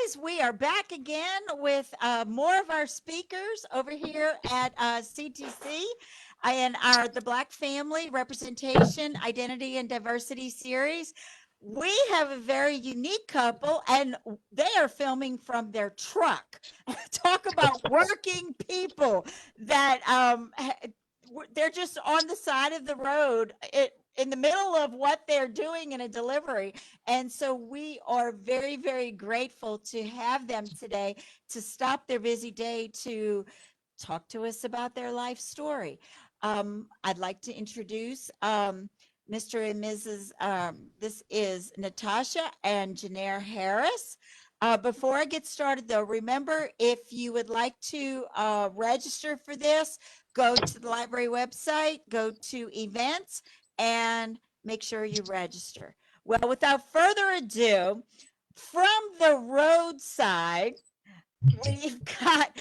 guys, we are back again with more of our speakers over here at CTC and our the Black Family Representation, Identity, and Diversity series. We have a very unique couple, and they are filming from their truck. Talk about working people that they're just on the side of the road. In the middle of what they're doing in a delivery. And so we are very, very grateful to have them today to stop their busy day to talk to us about their life story. I'd like to introduce Mr. and Mrs. This is Natasha and Gennaire Harris. Before I get started, though, remember if you would like to register for this, go to the library website, go to events, and make sure you register. Well, without further ado, from the roadside, we've got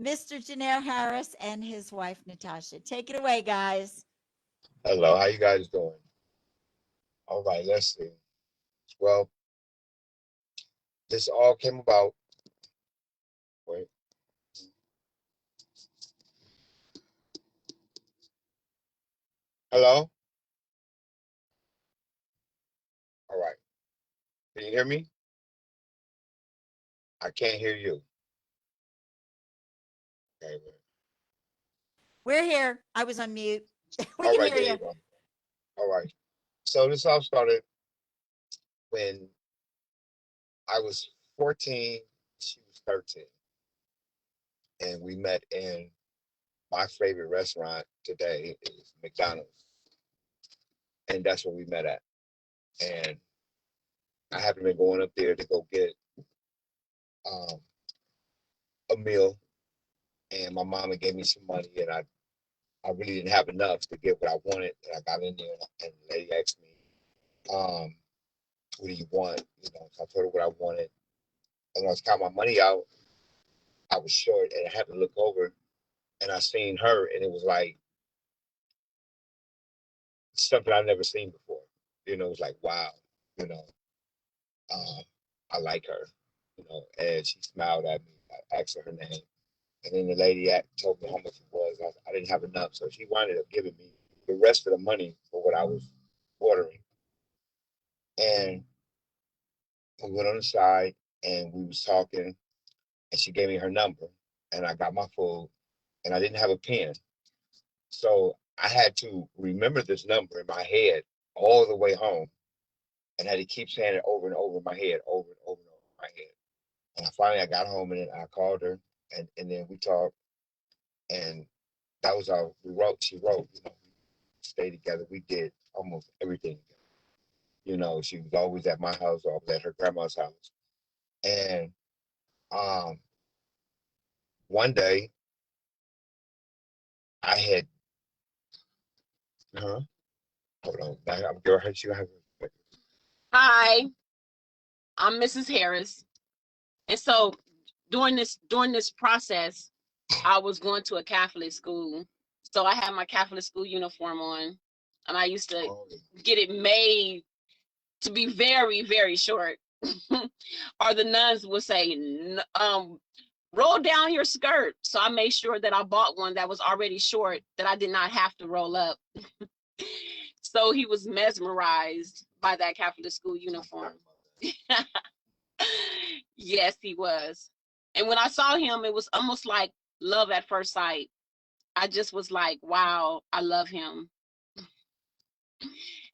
Mr. Gennaire Harris and his wife, Natasha. Take it away, guys. Hello, how you guys doing? All right, let's see. Well, this all came about. Wait. Hello? All right. Can you hear me? I can't hear you. Okay. We're here. I was on mute. We All can right, hear there you you. go. All right. So this all started when I was 14, she was 13. And we met in my favorite restaurant today is McDonald's. And that's where we met at. And I happened to be going up there to go get um, a meal. And my mama gave me some money, and I really didn't have enough to get what I wanted. And I got in there, and the lady asked me, "What do you want?" So I told her what I wanted. And when I was counting my money out, I was short, and I had to look over, and I seen her, and it was like something I've never seen before. It was like, wow, you know, um, I like her, and she smiled at me. I asked her name, and then the lady told me how much it was. I didn't have enough, so she wound up giving me the rest of the money for what I was ordering. And we went on the side, and we was talking, and she gave me her number, and I got my food, and I didn't have a pen, so I had to remember this number in my head all the way home, and had to keep saying it over and over in my head, over and over and over in my head. And I got home, and then I called her, and then we talked, and that was how we wrote. She wrote, we stayed together. We did almost everything together. She was always at my house, or I was at her grandma's house. And um, one day I had, huh? Hold on, I'm girl. She have. Hi, I'm Mrs. Harris. And so during this process, I was going to a Catholic school. So I had my Catholic school uniform on, and I used to Oh, get it made to be very, very short. Or the nuns would say, roll down your skirt. So I made sure that I bought one that was already short, that I did not have to roll up. So he was mesmerized by that Catholic school uniform. Yes, he was. And when I saw him, it was almost like love at first sight. I just was like, wow, I love him.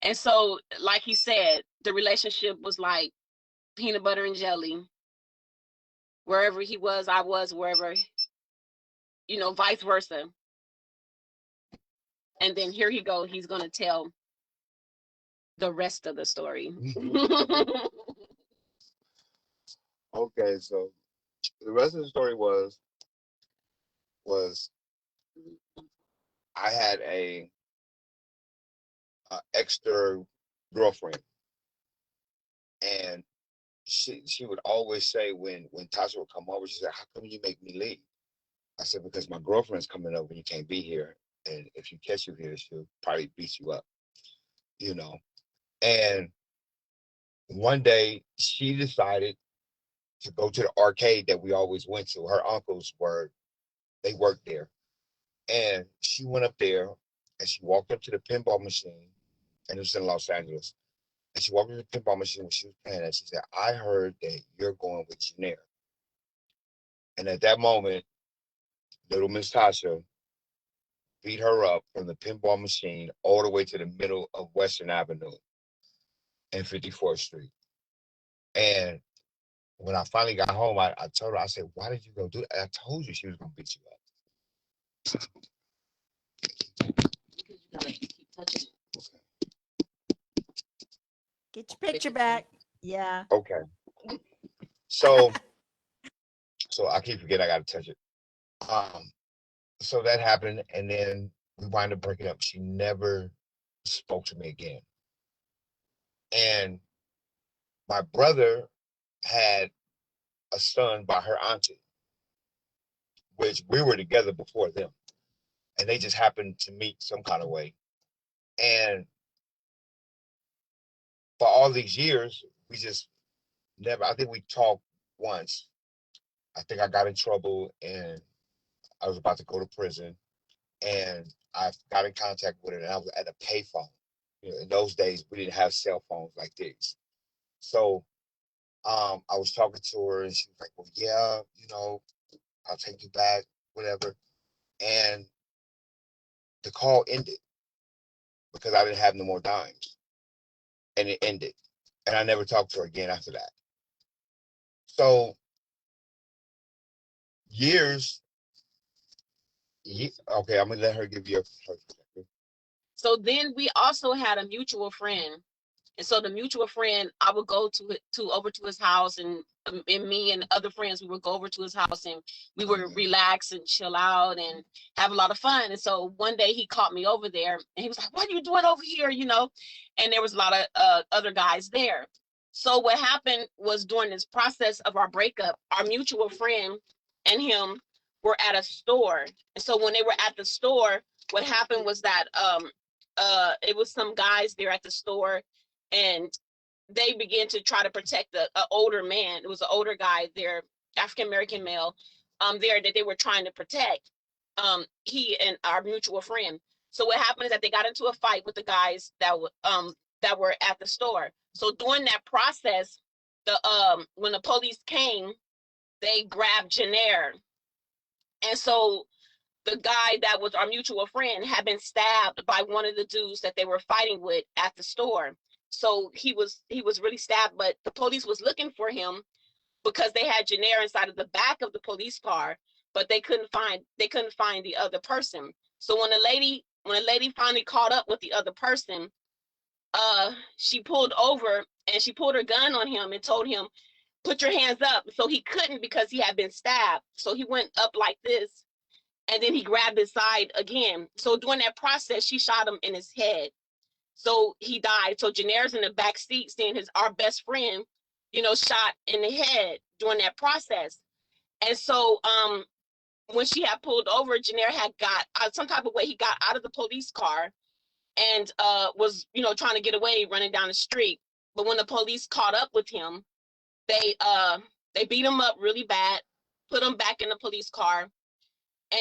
And so, like he said, the relationship was like peanut butter and jelly. Wherever he was, I was wherever, vice versa. And then here he go. He's going to tell the rest of the story. Okay, so the rest of the story was I had a extra girlfriend, and she would always say when Tasha would come over, she said, "How come you make me leave?" I said, "Because my girlfriend's coming over, and you can't be here, and if you catch you here, she'll probably beat you up, you know." And one day she decided to go to the arcade that we always went to. Her uncles they worked there. And she went up there and she walked up to the pinball machine, and it was in Los Angeles. And she walked up to the pinball machine when she was playing, and she said, I heard that you're going with Gennaire. And at that moment, little Miss Tasha beat her up from the pinball machine all the way to the middle of Western Avenue and 54th Street. And when I finally got home, I told her, I said, why did you go do that? I told you she was going to beat you up. Because you gotta keep touching it. Get your picture back. Yeah. Okay. So I keep forgetting I got to touch it. Um, so that happened, and then we wind up breaking up. She never spoke to me again. And my brother had a son by her auntie, which we were together before them. And they just happened to meet some kind of way. And for all these years, we just never, I think we talked once. I think I got in trouble and I was about to go to prison. And I got in contact with her, and I was at a payphone. You know, in those days, we didn't have cell phones like this. So I was talking to her, and she was like, well, yeah, I'll take you back, whatever. And the call ended because I didn't have no more dimes. And it ended. And I never talked to her again after that. So years, okay, I'm gonna let her give you her perspective. So then we also had a mutual friend. And so the mutual friend, I would go to over to his house, and me and other friends, we would go over to his house, and we would relax and chill out and have a lot of fun. And so one day he caught me over there, and he was like, what are you doing over here? And there was a lot of other guys there. So what happened was, during this process of our breakup, our mutual friend and him were at a store. And so when they were at the store, what happened was that it was some guys there at the store, and they began to try to protect an older man. It was an older guy there, African American male, there, that they were trying to protect. He and our mutual friend. So what happened is that they got into a fight with the guys that were at the store. So during that process, when the police came, they grabbed Gennaire. And so the guy that was our mutual friend had been stabbed by one of the dudes that they were fighting with at the store. So he was really stabbed, but the police was looking for him because they had Gennaire inside of the back of the police car, but they couldn't find the other person. So when a lady finally caught up with the other person, she pulled over and she pulled her gun on him and told him, put your hands up. So he couldn't, because he had been stabbed. So he went up like this, and then he grabbed his side again. So during that process, she shot him in his head. So he died. So Gennaire's in the back seat seeing our best friend, shot in the head during that process. And so when she had pulled over, Gennaire had got some type of way, he got out of the police car and was, trying to get away, running down the street. But when the police caught up with him, they beat him up really bad, put him back in the police car.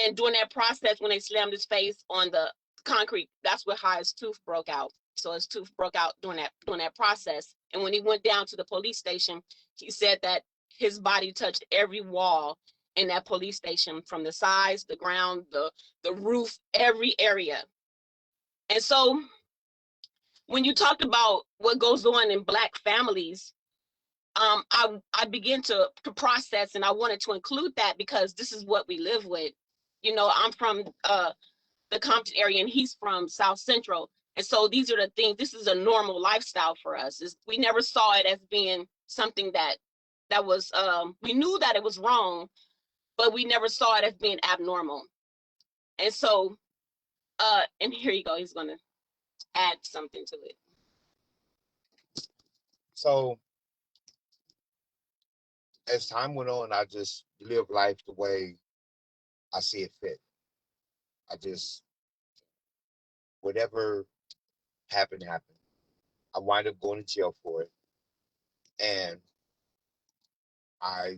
And during that process, when they slammed his face on the concrete, that's how his tooth broke out. So his tooth broke out during that process. And when he went down to the police station, he said that his body touched every wall in that police station, from the sides, the ground, the roof, every area. And so when you talked about what goes on in Black families, I began to process, and I wanted to include that because this is what we live with. I'm from the Compton area, and he's from South Central. And so these are the things, this is a normal lifestyle for us. We never saw it as being something that was, we knew that it was wrong, but we never saw it as being abnormal. And so, and here you go, he's going to add something to it. So as time went on, I just lived life the way I see it fit. I just, whatever happened, happened. I wind up going to jail for it. And I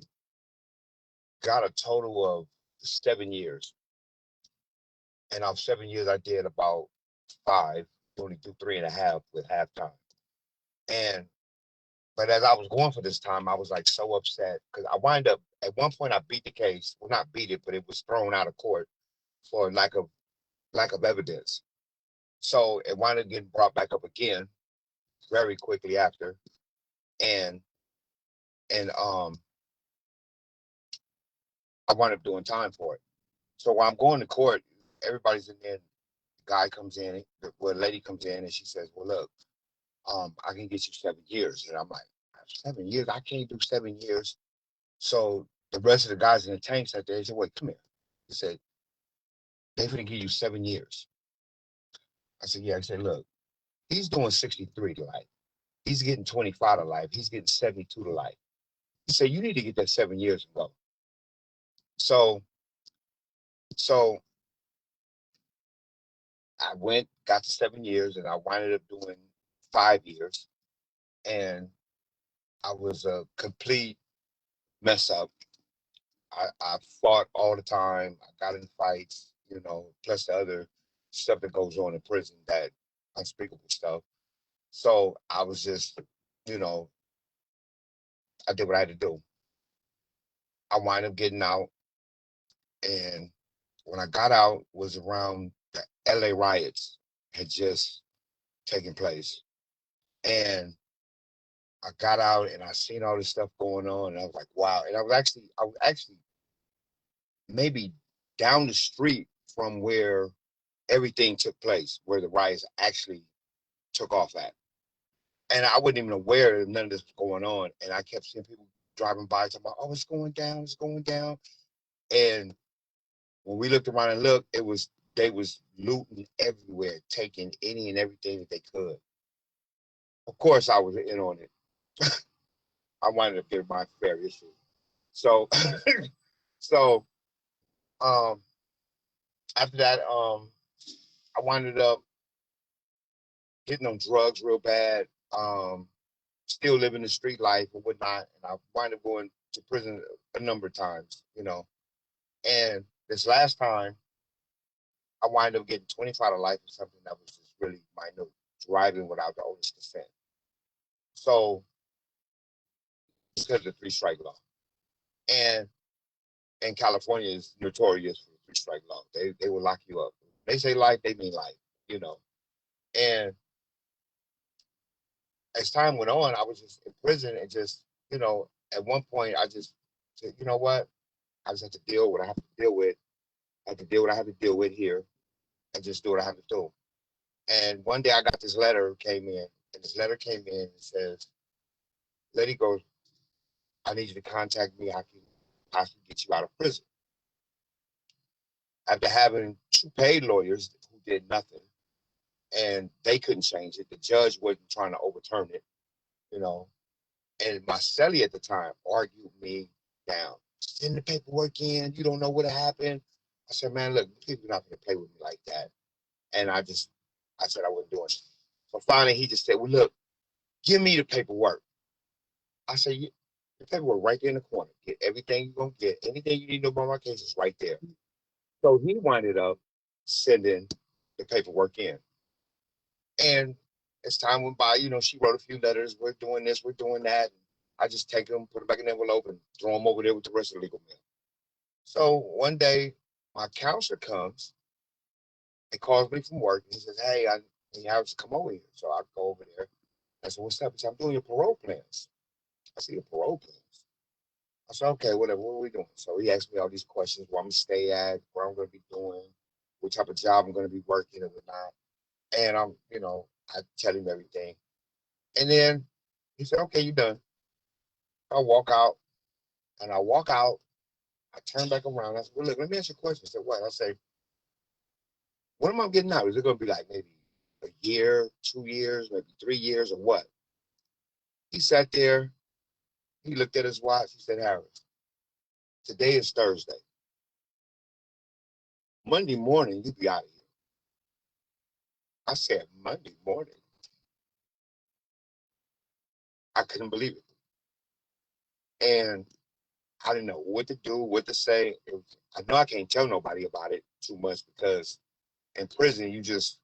got a total of 7 years. And of 7 years, I did about 5, only do 3.5 with halftime. And but as I was going for this time, I was like so upset because I wind up at one point I beat the case. Well, not beat it, but it was thrown out of court for lack of evidence. So it wound up getting brought back up again very quickly after, and and I wound up doing time for it. So while I'm going to court, everybody's in there. The guy comes in, well, the lady comes in, and she says, "Well, look, I can get you 7 years." And I'm like, 7 years? I can't do 7 years. So the rest of the guys in the tank sat there and said, "Wait, come here." He said, "They're going to give you 7 years." I said, "Yeah." I said, "Look, he's doing 63 to life. He's getting 25 to life. He's getting 72 to life." He said, "You need to get that 7 years and go." So, so I went, got to 7 years, and I winded up doing 5 years. And I was a complete mess up. I fought all the time. I got in fights, plus the other stuff that goes on in prison, that unspeakable stuff. So I was just, you know, I did what I had to do. I wound up getting out, and when I got out was around the LA riots had just taken place. And I got out and I seen all this stuff going on, and I was like, wow. And I was actually maybe down the street from where everything took place, where the riots actually took off at. And I wasn't even aware that none of this was going on. And I kept seeing people driving by talking about, "Oh, it's going down, it's going down." And when we looked around and looked, they was looting everywhere, taking any and everything that they could. Of course, I was in on it. I wanted to get my fair issue. So, so um, after that, I winded up getting on drugs real bad. Still living the street life and whatnot, and I wind up going to prison a number of times. And this last time, I wind up getting 25 to life for something that was just really minute, driving without the owner's consent. So, because of the three-strike law, and California is notorious for the three-strike law. They will lock you up. They say life, they mean life. You know. And as time went on, I was just in prison, and at one point, I just said, you know what? I just have to deal with what I have to deal with. I have to deal with what I have to deal with here, and just do what I have to do. And one day I got this letter came in, and this letter came in and says, "Lady goes, I need you to contact me. I can possibly get you out of prison." After having two paid lawyers who did nothing, and they couldn't change it, the judge wasn't trying to overturn it, you know. And my cellie at the time argued me down. "Send the paperwork in. You don't know what happened." I said, "Man, look, people are not going to play with me like that." And I said I wasn't doing it. So finally, he just said, "Well, look, give me the paperwork." I said, "The paperwork right there in the corner. Get everything you're going to get. Anything you need to know about my case is right there." So he winded up sending the paperwork in. And as time went by, she wrote a few letters. "We're doing this, we're doing that." I just take them, put them back in the envelope, and throw them over there with the rest of the legal mail. So one day, my counselor comes and calls me from work, and he says, "Hey, I need you to come over here." So I go over there. I said, "What's up?" He said, "I'm doing your parole plans." I said, "Your parole plans?" I said, "Okay, whatever. What are we doing?" So he asked me all these questions: where I'm gonna stay at, where I'm gonna be doing, what type of job I'm gonna be working and whatnot. And I tell him everything. And then he said, "Okay, you done." I walk out, and I walk out. I turn back around. I said, "Well, look, let me ask you a question." I said, "What?" I say, "What am I getting out? Is it gonna be like maybe a year, 2 years, maybe 3 years, or what?" He sat there. He looked at his watch. He said, "Harris, today is Thursday. Monday morning, you be out of here." I said, "Monday morning?" I couldn't believe it. And I didn't know what to do, what to say. I know I can't tell nobody about it too much because in prison you just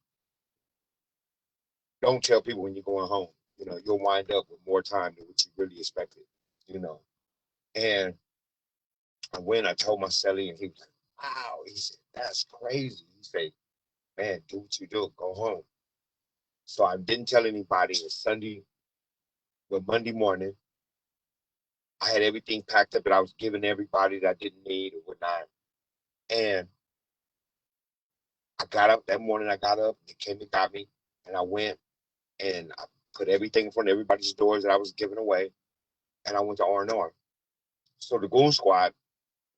don't tell people when you're going home. You'll wind up with more time than what you really expected. You know, and I told my cellie, and he was like, "Wow," he said, "That's crazy." He said, "Man, do what you do, go home." So I didn't tell anybody. It's Sunday, but Monday morning, I had everything packed up that I was giving everybody that I didn't need or whatnot. And I got up that morning. I got up, they came and got me, and I went and I put everything in front of everybody's doors that I was giving away, and I went to R&R. So the Goon Squad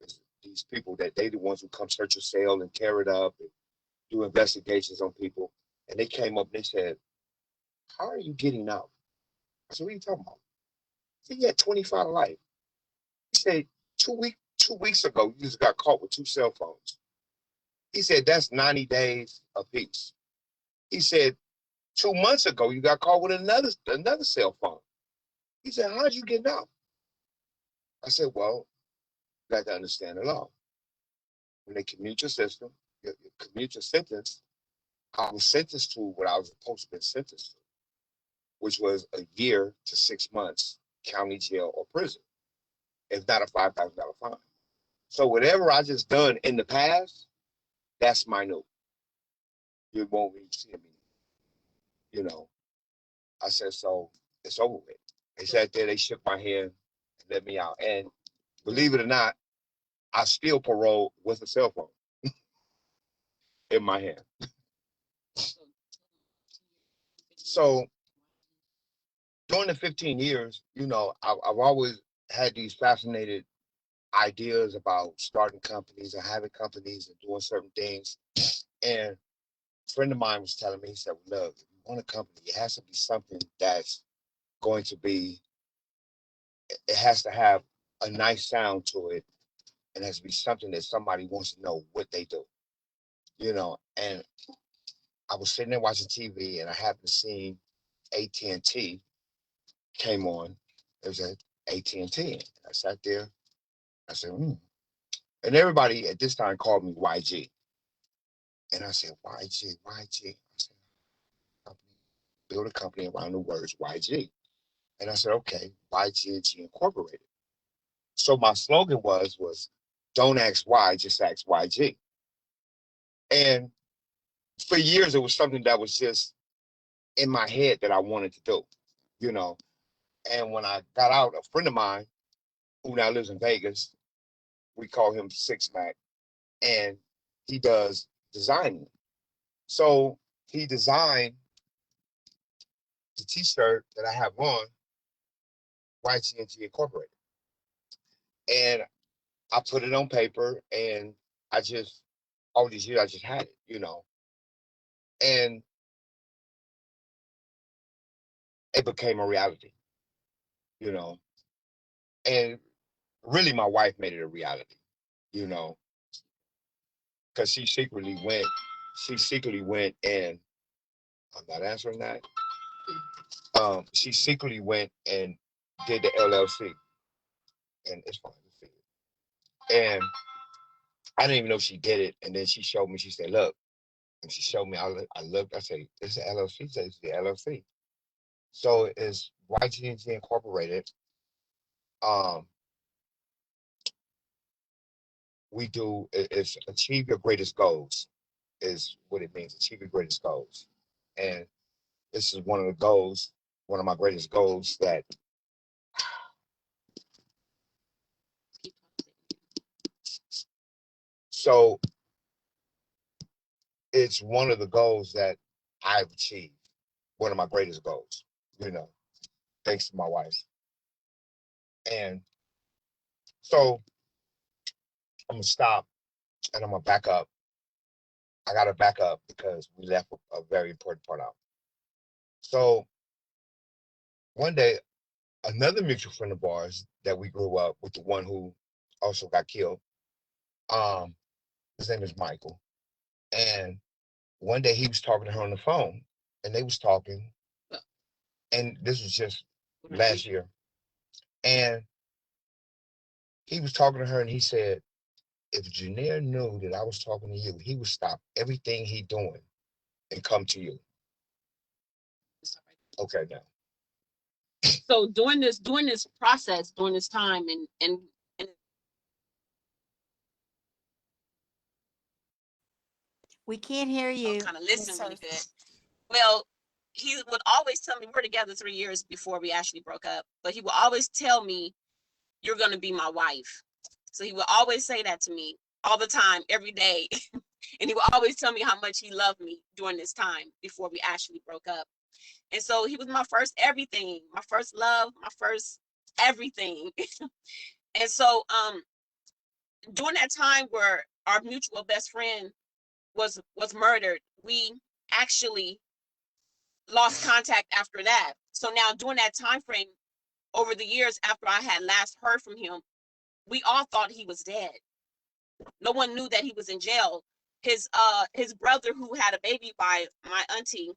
is these people that they the ones who come search your cell and tear it up and do investigations on people. And they came up and they said, "How are you getting out?" I said, "What are you talking about?" He said, "You had 25 to life." He said, 2 weeks ago, you just got caught with 2 cell phones. He said, "That's 90 days apiece." He said, 2 months ago, you got caught with another cell phone. He said, "How'd you get out?" I said, "Well, you got to understand the law. When they commute your system, you commute your sentence, I was sentenced to what I was supposed to be sentenced to, which was a year to 6 months county jail or prison, if not a $5,000 fine. So whatever I just done in the past, that's minute. You won't even see me. You know, I said, so it's over with. They sat there, they shook my hand and let me out. And believe it or not, I still parole with a cell phone in my hand. So during the 15 years, I've always had these fascinated ideas about starting companies and having companies and doing certain things. And a friend of mine was telling me, he said, "Well, look, if you want a company, it has to be something that's going to be, it has to have a nice sound to it. And it has to be something that somebody wants to know what they do, And I was sitting there watching TV and I happened to see AT&T came on. It was at AT&T. I sat there. I said, hmm. And everybody at this time called me YG. And I said, YG, YG. I said, company, build a company around the words YG. And I said, okay, YG Incorporated. So my slogan was don't ask why, just ask YG. And for years, it was something that was just in my head that I wanted to do, you know. And when I got out, a friend of mine who now lives in Vegas, we call him Six Mac, and he does designing. So he designed the T-shirt that I have on, YGNG Incorporated, and I put it on paper, and I just all these years I just had it, and it became a reality, you know, and really my wife made it a reality, you know, because she secretly went and I'm not answering that. She secretly went and did the LLC, and it's fine. And I didn't even know she did it. And then she showed me. She said, "Look," and she showed me. I looked. I said, "This is LLC." She said, "It's the LLC." So it's YGNG Incorporated. Um, we do it's achieve your greatest goals is what it means. Achieve your greatest goals, and this is one of the goals. One of my greatest goals that so it's one of the goals that I've achieved. One of my greatest goals, you know, thanks to my wife. And so I'm gonna stop and I'm gonna back up. I gotta back up because we left a very important part out. So one day, another mutual friend of ours that we grew up with, the one who also got killed, um, his name is Michael. And one day he was talking to her on the phone, and they was talking, and this was just last year. And He was talking to her and he said, if Gennaire knew that I was talking to you, he would stop everything he doing and come to you. Okay, now. So during this process, during this time, and We can't hear you. kind of listen really good. Well, he would always tell me, we're together 3 years before we actually broke up, but he would always tell me, you're going to be my wife. So he would always say that to me all the time, every day. And he would always tell me how much he loved me during this time before we actually broke up. And so he was my first everything, my first love, my first everything. And so during that time where our mutual best friend was murdered, we actually lost contact after that. So now during that time frame, over the years after I had last heard from him, we all thought he was dead. No one knew that he was in jail. His brother, who had a baby by my auntie,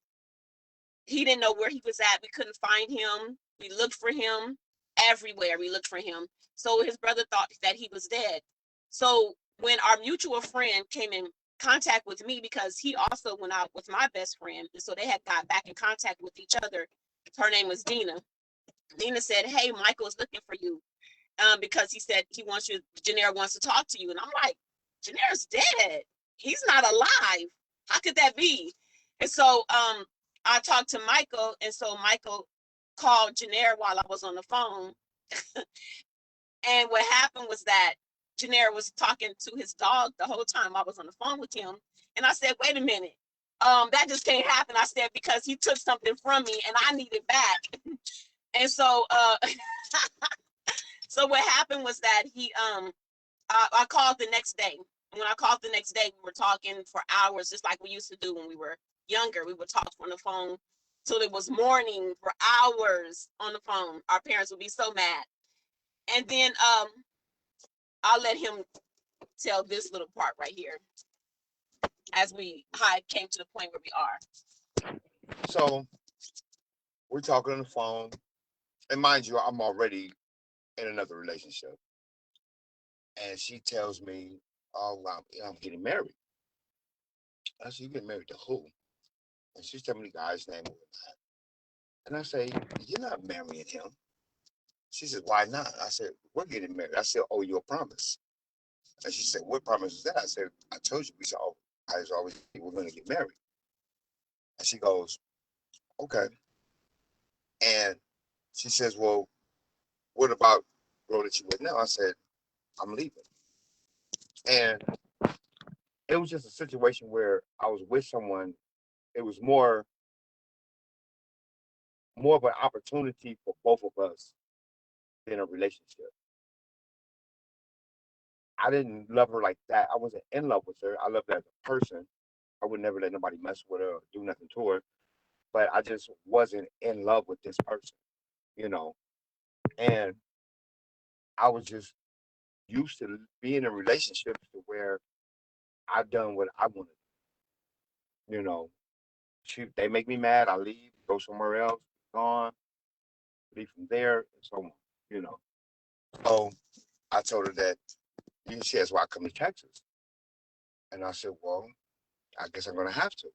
he didn't know where he was at. We couldn't find him. We looked for him everywhere. We looked for him. So his brother thought that he was dead. So when our mutual friend came in contact with me, because he also went out with my best friend, and so they had got back in contact with each other. Her name was Dina. Dina said, "Hey, Michael is looking for you, because he said he wants you. Gennaire wants to talk to you." And I'm like, "Gennaire's dead. He's not alive. How could that be?" And so I talked to Michael, and so Michael called Gennaire while I was on the phone. And what happened was that Gennaire was talking to his dog the whole time I was on the phone with him. And I said, "Wait a minute. That just can't happen." I said, "Because he took something from me and I need it back." And so so what happened was that I called the next day. When I called the next day, we were talking for hours, just like we used to do when we were younger. We would talk on the phone till it was morning for hours on the phone. Our parents would be so mad. And then I'll let him tell this little part right here as how it came to the point where we are. So we're talking on the phone, and mind you, I'm already in another relationship. And she tells me, "Oh, I'm getting married." I said, "You getting married to who?" And she's telling me the guy's name. And I say, "You're not marrying him." She said, "Why not?" I said, "We're getting married." I said, "Oh, you a promise." And she said, "What promise is that?" I said, "I told you." We said, "Oh, I was always we're going to get married." And she goes, "Okay." And she says, "Well, what about the girl that you with now?" I said, "I'm leaving." And it was just a situation where I was with someone. It was more of an opportunity for both of us than a relationship. I didn't love her like that. I wasn't in love with her. I loved her as a person. I would never let nobody mess with her or do nothing to her. But I just wasn't in love with this person, you know. And I was just used to being in relationships to where I've done what I wanted, you know. They make me mad, I leave, go somewhere else, gone, leave from there, and so on, you know. So I told her that she asked why I come to Texas. And I said, well, I guess I'm gonna have to.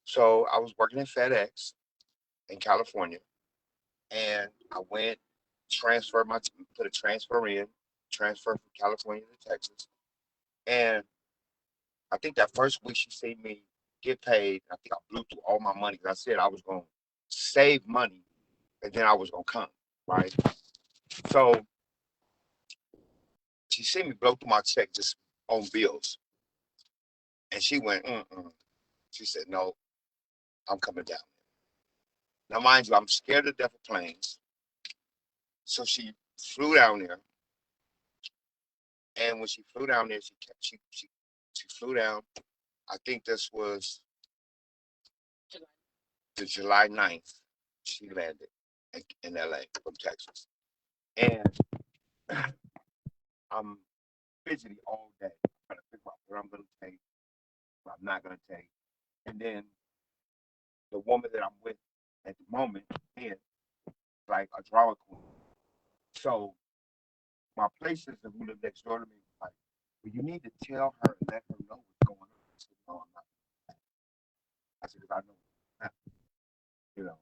So I was working at FedEx in California, and I went, put a transfer in, transfer from California to Texas. And I think that first week she seen me get paid. I think I blew through all my money because I said I was going to save money and then I was going to come, right? So she seen me blow through my check just on bills. And she went, mm-mm. She said, no, I'm coming down. Now, mind you, I'm scared to death of planes. So she flew down there. And when she flew down there, she flew down. I think this was the July 9th. She landed in LA from Texas. And I'm fidgety all day, trying to figure out where I'm going to take, what I'm not going to take. And then the woman that I'm with at the moment is like a drama queen. So my place sister who lived next door to me was like, well, you need to tell her and let her know what's going on. I said, no, I'm not. I said, because I know what's happening, you know.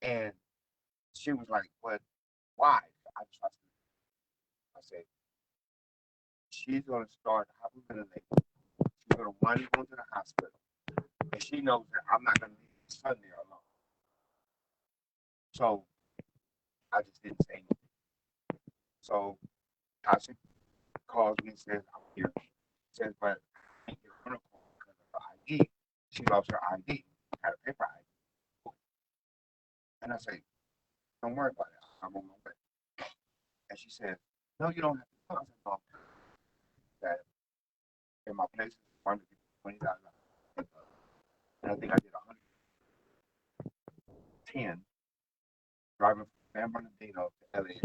And she was like, but why? I said, she's going to start hyperventilating. She's going to wind up going to the hospital. And she knows that I'm not going to leave her son there alone. So I just didn't say anything. So Tasha calls me and says, I'm here. She says, but I can't get on her call because of her ID. She lost her ID, had a paper ID. And I say, don't worry about it. I'm on my way. And she said, no, you don't have to come. I said, no, that in my place is $120. And I think I did 110 driving from San Bernardino to LA.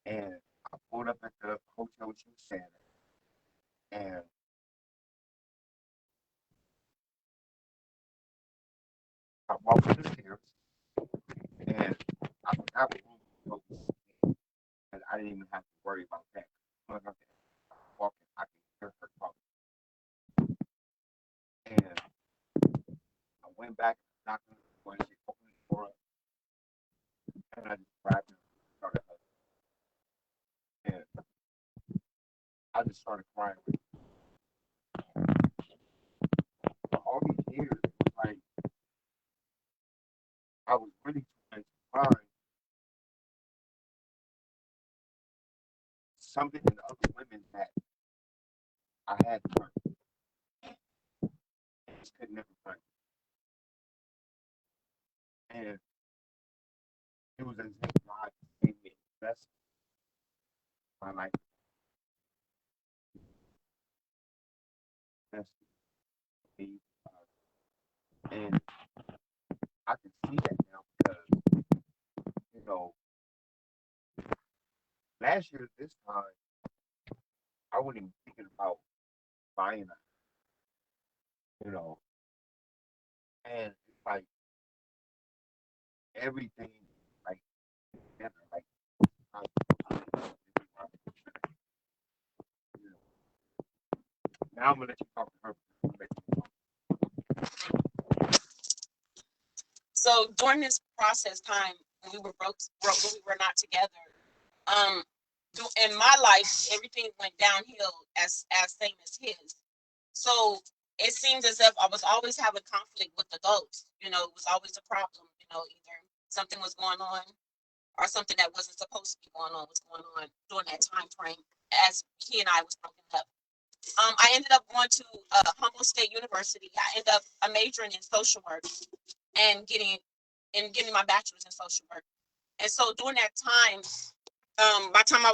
And I pulled up at the hotel she was staying at. And I walked up the stairs and I forgot what room was. And I didn't even have to worry about that. When I was walking, I could hear her talking. And I went back and knocked on the door and she opened the door up. And I just grabbed her and started hugging. And I just started crying. For all these years, it was like I was really trying to find something in the other women that I had learned. I just could never find it. And it was as if God gave me a lesson in my life. Lesson to me. And I can see that now because, you know, last year this time, I wasn't even thinking about buying a, you know, and it's like everything, like, together, like, you know. Now I'm gonna let you talk to her. So during this process time when we were broke when we were not together, um, in my life everything went downhill as same as his. So it seems as if I was always having conflict with adults. You know, it was always a problem. You know, either something was going on or something that wasn't supposed to be going on was going on during that time frame as he and I was broken up. I ended up going to Humboldt State University. I ended up majoring in social work and getting my bachelor's in social work. And so during that time, by during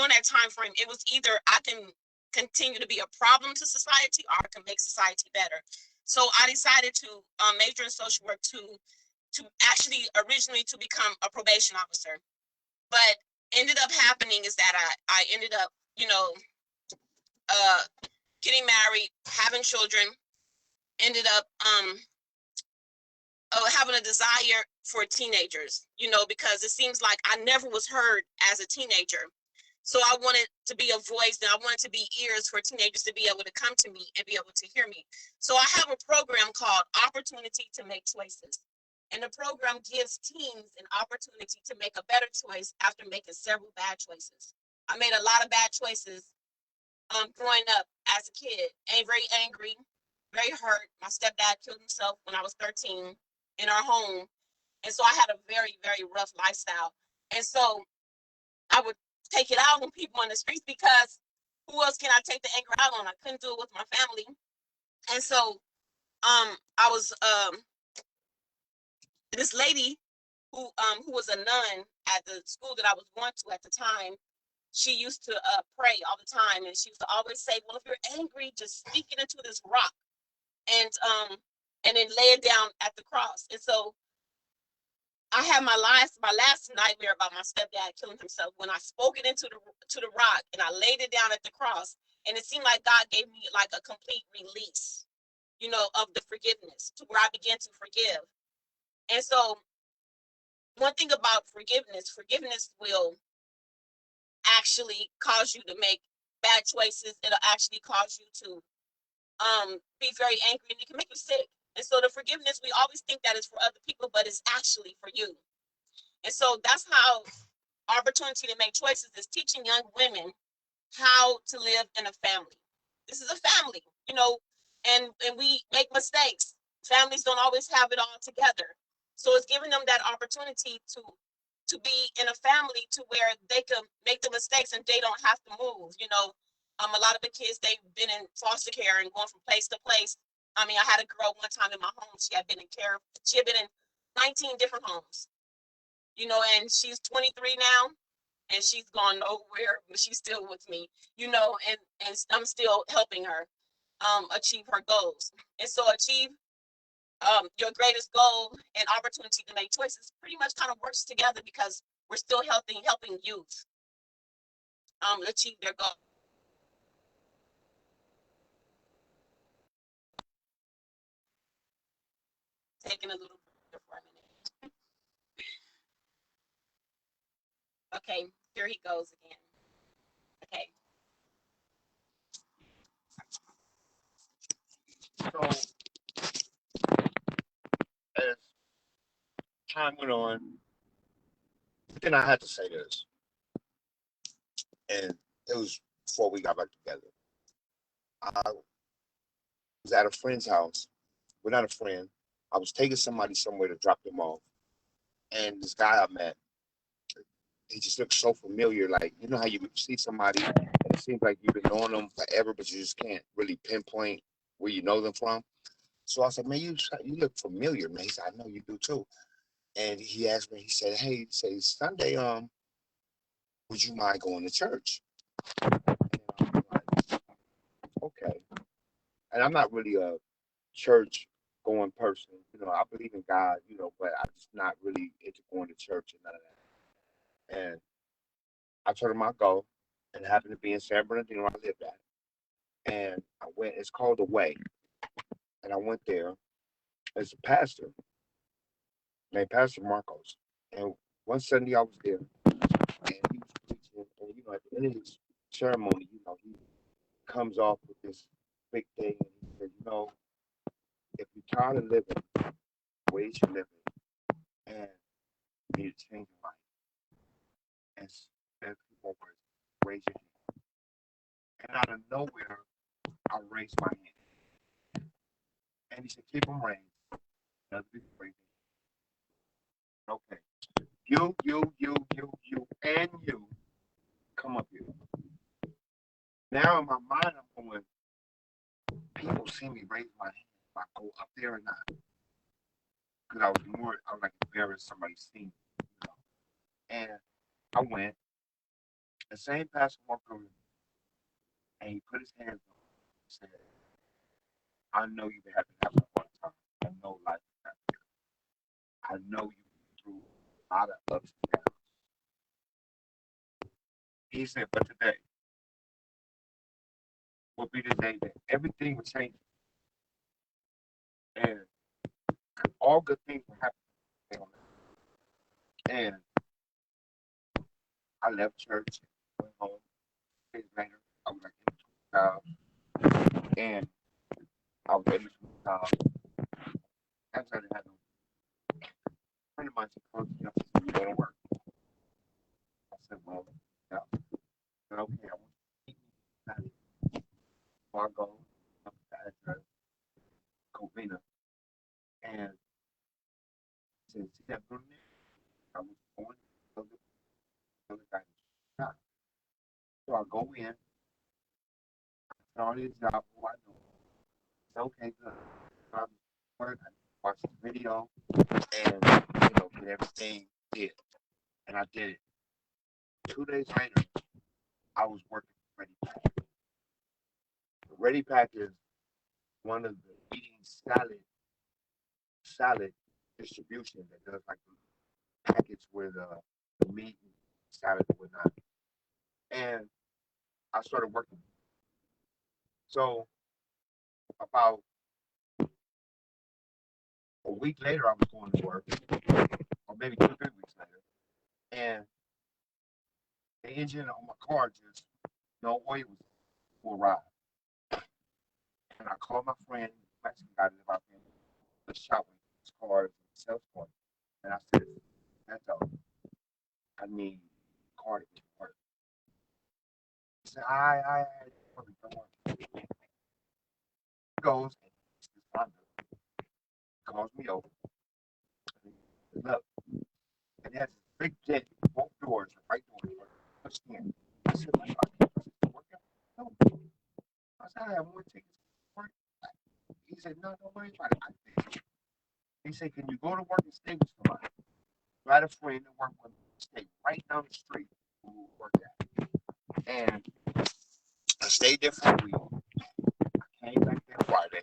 that time frame, it was either I can continue to be a problem to society or I can make society better. So I decided to major in social work to actually originally to become a probation officer. But ended up happening is that I ended up, you know, uh, getting married, having children, ended up having a desire for teenagers, you know, because it seems like I never was heard as a teenager. So I wanted to be a voice and I wanted to be ears for teenagers to be able to come to me and be able to hear me. So I have a program called Opportunity to Make Choices. And the program gives teens an opportunity to make a better choice after making several bad choices. I made a lot of bad choices growing up as a kid, and very angry, very hurt. My stepdad killed himself when I was 13 in our home. And so I had a very, very rough lifestyle. And so I would take it out on people on the streets because who else can I take the anger out on? I couldn't do it with my family. And so I was this lady who was a nun at the school that I was going to at the time. She used to pray all the time, and she used to always say, well, if you're angry, just speak it into this rock and then lay it down at the cross. And so I had my last nightmare about my stepdad killing himself when I spoke it into the rock and I laid it down at the cross, and it seemed like God gave me like a complete release, you know, of the forgiveness to where I began to forgive. And so one thing about forgiveness will actually cause you to make bad choices. It'll actually cause you to be very angry, and it can make you sick. And so the forgiveness, we always think that is for other people, but it's actually for you. And so that's how opportunity to make choices is teaching young women how to live in a family. This is a family, and we make mistakes. Families don't always have it all together. So it's giving them that opportunity to be in a family to where they can make the mistakes and they don't have to move. A lot of the kids, they've been in foster care and going from place to place. I mean, I had a girl one time in my home. She had been in 19 different homes, and she's 23 now, and she's gone nowhere, but she's still with me, and I'm still helping her achieve her goals. And so achieve your greatest goal and opportunity to make choices pretty much kind of works together, because we're still helping youth achieve their goal. Taking a little break for a minute. Okay, here he goes again. Okay. So as time went on, then I had to say this, and it was before we got back together. I was at a friend's house. We're not a friend. I was taking somebody somewhere to drop them off, and this guy I met, he just looked so familiar. Like, you know how you see somebody and it seems like you've been knowing them forever, but you just can't really pinpoint where you know them from. So I said, man, you look familiar, man. He said, I know you do too. And he asked me, he said, hey, he said, Sunday, would you mind going to church? And I was like, okay. And I'm not really a church going person. I believe in God, but I'm just not really into going to church and none of that. And I told him I'd go, and it happened to be in San Bernardino I lived at. And I went, it's called The Way. And I went there. There's a pastor named Pastor Marcos. And one Sunday I was there, and he was preaching. And, at the end of his ceremony, he comes off with this big thing. And he said, if you're tired of living the way you're living, and you need to change your life, and there's people raise your hand. And out of nowhere, I raised my hand. And he said, keep them raised. That's big crazy. Okay. And you come up here. Now in my mind, I'm going, people see me raise my hand if I go up there or not. Because I was like embarrassed somebody seen me. And I went. The same pastor walked over and he put his hands on me and said, I know you've been having that for a time. I know life is happening. I know you've been through a lot of ups and downs. He said, but today will be the day that everything will change. And all good things will happen. And I left church, went home. Days later, I was like in the job. And I was able to actually I didn't have no friend of mine said, close to you, you go to work. I said, well, yeah. I said, okay, I want you to meet me Saturday. So I go up to the address, Covina, and said, see that building there? I was going to the guy shop. So I go in, started his job, who I know. It's okay, good. So I work, I watched the video, and get everything did. And I did it. 2 days later, I was working for Ready Pack. Ready Pack is one of the leading salad distribution that does like the packets with the meat and salad and whatnot. And I started working. So about a week later, I was going to work. A maybe 2 or 3 weeks later, and the engine on my car just no oil was for a ride. And I called my friend, Mexican guy that live out there, the shop with his cars and sales cars, and I said, Beto, I need a car to get to work. He said, I don't worry. He goes and this Honda calls me over. And he said, look, and it has this big dent, both doors, right doors, pushed in. I said, look, I can't push this work out. No. I said, I have more tickets to work. He said, no, don't worry about it. I did. He said, can you go to work and stay with somebody? So I had a friend that worked with me, stayed right down the street who worked at. And I stayed there for a week. I came back there Friday.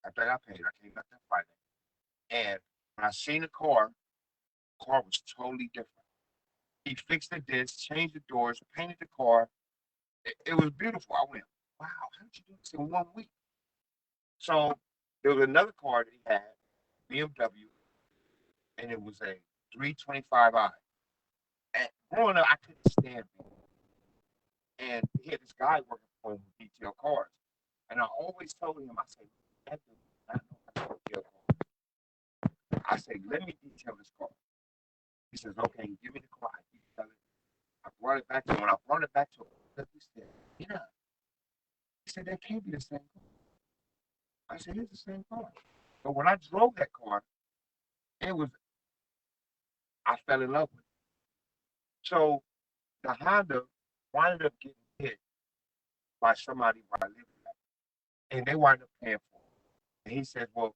After I got paid, I came back there Friday. And when I seen the car was totally different. He fixed the discs, changed the doors, painted the car. It was beautiful. I went, wow, how did you do this in 1 week? So there was another car that he had, BMW, and it was a 325i. And growing up, I couldn't stand it. And he had this guy working for him with detail cars. And I always told him, I said, that dude does not know how to detail cars. I said, let me detail this car. He says, okay, give me the car. I detail it. I brought it back to him. When I brought it back to him, he said, yeah. He said, that can't be the same car. I said, it's the same car. But when I drove that car, it was, I fell in love with it. So the Honda wound up getting hit by somebody where I lived with, and they wound up paying for it. And he said, well,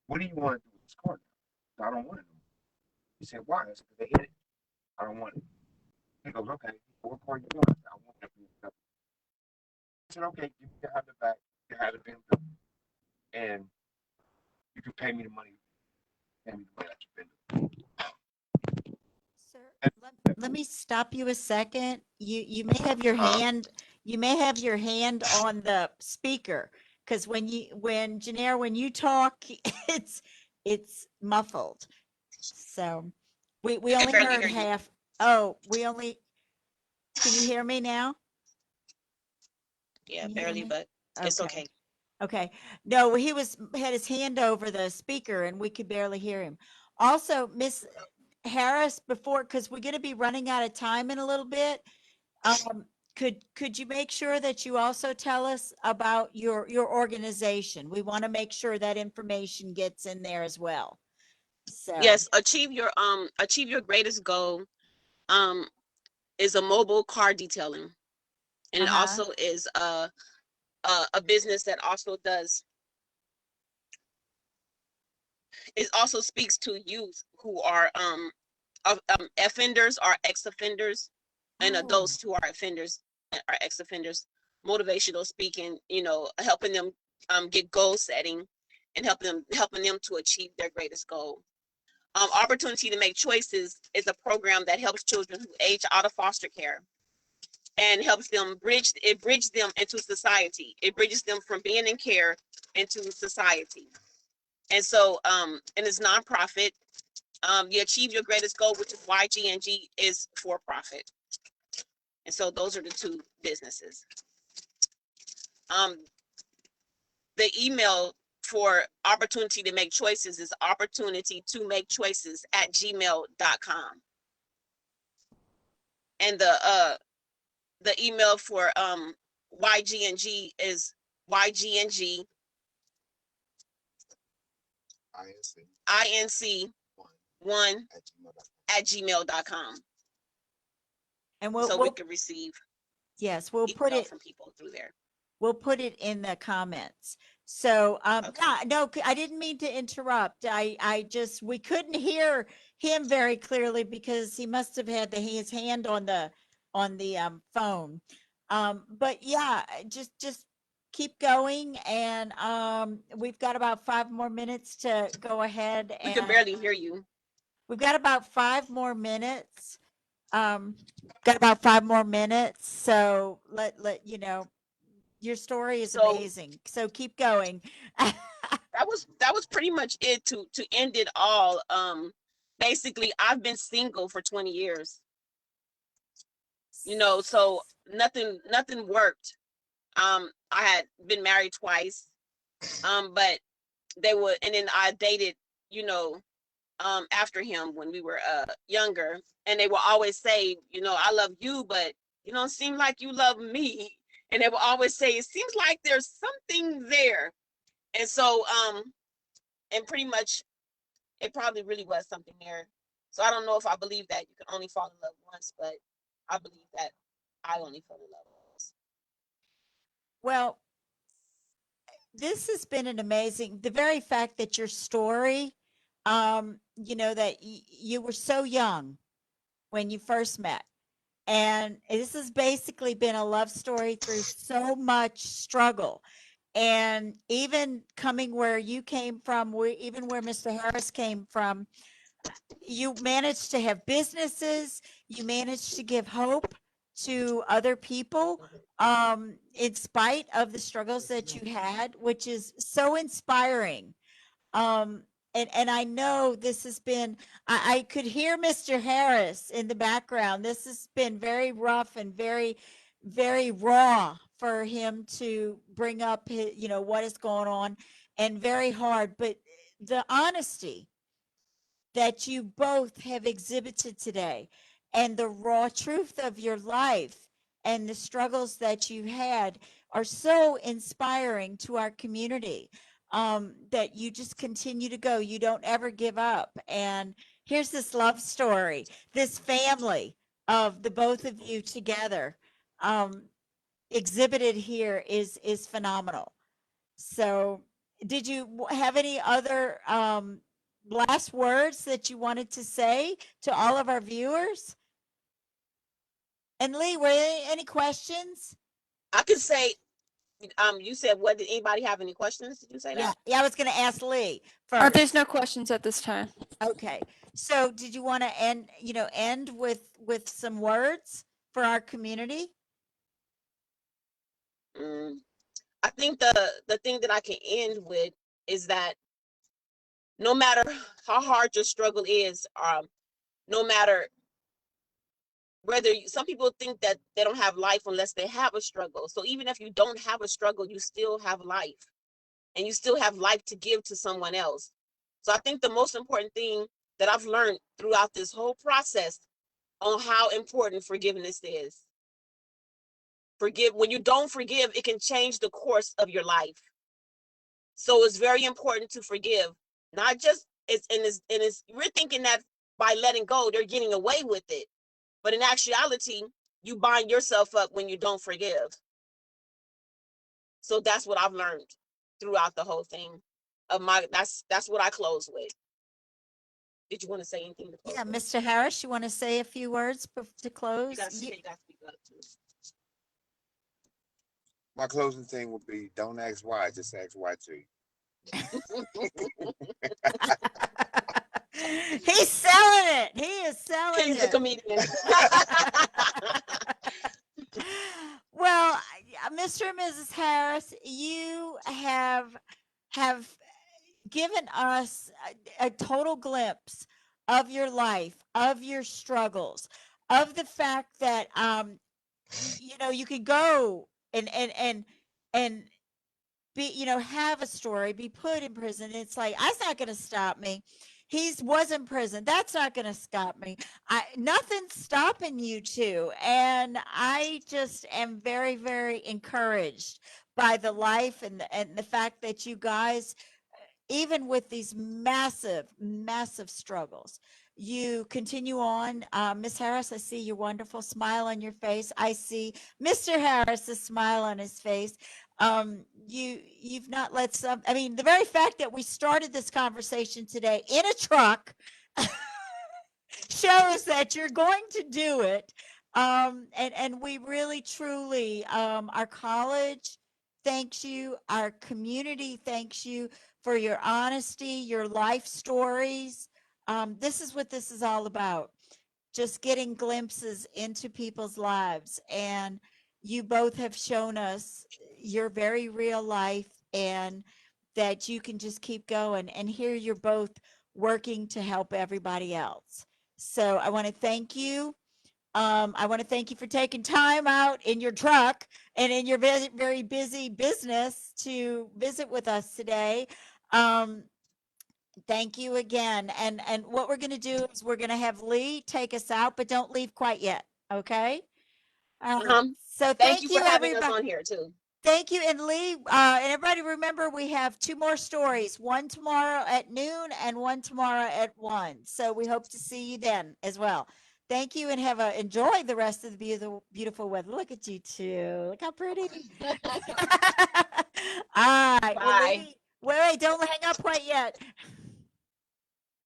what do you want to do with this car now? I don't want it no more. He said, why? I said, because they hit it. I don't want it. He goes, okay, what car you want? I said, I want that BMW. I said, okay, give me the Honda back. You had a BMW. And you can pay me the money. Pay me the money that you've been doing. Sir, let me stop you a second. You may have your hand, you may have your hand on the speaker, because when Gennaire, when you talk, it's muffled. So we I can only barely heard hear you. half. Oh, can you hear me now? Yeah, Can you hear barely, me? but it's Okay. okay. Okay. No, he had his hand over the speaker and we could barely hear him. Also, Miss Harris, before, because we're going to be running out of time in a little bit, could you make sure that you also tell us about your organization? We want to make sure that information gets in there as well. So, Yes, achieve your greatest goal um is a mobile car detailing. And it uh-huh. also is a business that also does, it also speaks to youth who are offenders or ex-offenders, and Oh, adults who are offenders or ex-offenders. Motivational speaking, helping them get goal setting and helping them to achieve their greatest goal. Opportunity to Make Choices is a program that helps children who age out of foster care and helps them bridge them into society. It bridges them from being in care into society. And so and it's nonprofit. You Achieve Your Greatest Goal, which is YGNG, is for profit. And so those are the two businesses. Um, the email for Opportunity to Make Choices is opportunitytomakechoices@gmail.com. And the email for YGNG is YGNG INC one at gmail.com. and So we can receive yes, email from people through there. we'll put it in the comments. So, Okay. yeah, no, I didn't mean to interrupt. We couldn't hear him very clearly because he must have had his hand on the phone. But yeah, just keep going. And, we've got about 5 more minutes to go ahead, We can and barely hear you. we've got about 5 more minutes. Um, got about 5 more minutes. So your story is So amazing. So keep going. that was pretty much it to end it all. basically I've been single for 20 years, so nothing worked. I had been married twice, but they would, and then I dated, you know, after him when we were younger, and they will always say, I love you, but you don't seem like you love me. And they will always say, it seems like there's something there. And so and pretty much it probably really was something there. So I don't know if I believe that you can only fall in love once, but I believe that I only fell in love once. Well, this has been an amazing, the very fact that your story, that you were so young when you first met. And this has basically been a love story through so much struggle. And even coming where you came from, even where Mr. Harris came from, you managed to have businesses, you managed to give hope to other people, in spite of the struggles that you had, which is so inspiring. um and I know this has been, I could hear Mr. Harris in the background. This has been very rough and very, very raw for him to bring up his, what is going on, and very hard. But the honesty that you both have exhibited today, and the raw truth of your life and the struggles that you had, are so inspiring to our community, that you just continue to go. You don't ever give up. And here's this love story, this family of the both of you together, um, exhibited here is phenomenal. So, did you have any other last words that you wanted to say to all of our viewers? And Lee, were there any questions? I could say, you said, what, did anybody have any questions? Did you say Yeah, that? yeah, I was going to ask Lee There's first. no questions at this time. Okay. So, did you want to end with some words for our community? Mm. I think the thing that I can end with is that no matter how hard your struggle is, no matter whether some people think that they don't have life unless they have a struggle. So even if you don't have a struggle, you still have life, and you still have life to give to someone else. So I think the most important thing that I've learned throughout this whole process on how important forgiveness is. When you don't forgive, it can change the course of your life. So it's very important to forgive. Not just we're thinking that by letting go, they're getting away with it. But in actuality, you bind yourself up when you don't forgive. So that's what I've learned throughout the whole thing of that's what I close with. Did you want to say anything to close Yeah, with? Mr. Harris, you want to say a few words to You close? got to speak up too. My closing thing would be don't ask why, just ask why too. He's selling it. He is selling He's a it. comedian. Well, Mr. and Mrs. Harris, you have given us a total glimpse of your life, of your struggles, of the fact that you could go and be, have a story, be put in prison. It's like, that's not going to stop me. He's was in prison. That's not going to stop me. Nothing's stopping you two. And I just am very, very encouraged by the life and the fact that you guys, even with these massive, massive struggles, you continue on. Miss Harris, I see your wonderful smile on your face. I see Mr. Harris's smile on his face. You've not let some. I mean, the very fact that we started this conversation today in a truck shows that you're going to do it. And we really, truly, our college thanks you, our community thanks you for your honesty, your life stories. This is what this is all about, just getting glimpses into people's lives. And you both have shown us your very real life, and that you can just keep going. And here you're both working to help everybody else. So I want to thank you. I want to thank you for taking time out in your truck and in your very, very busy business to visit with us today. Um, Thank you again. And what we're going to do is we're going to have Lee take us out, but don't leave quite yet. Okay. All right. Um, So Thank you thank for you, having us everybody. on here too. Thank you. And Lee, and everybody remember we have two more stories, one tomorrow at noon and one tomorrow at 1. So we hope to see you then as well. Thank you and enjoy the rest of the beautiful, beautiful weather. Look at you two. Look how pretty. All right. Well, Bye. Lee, wait, don't hang up quite yet.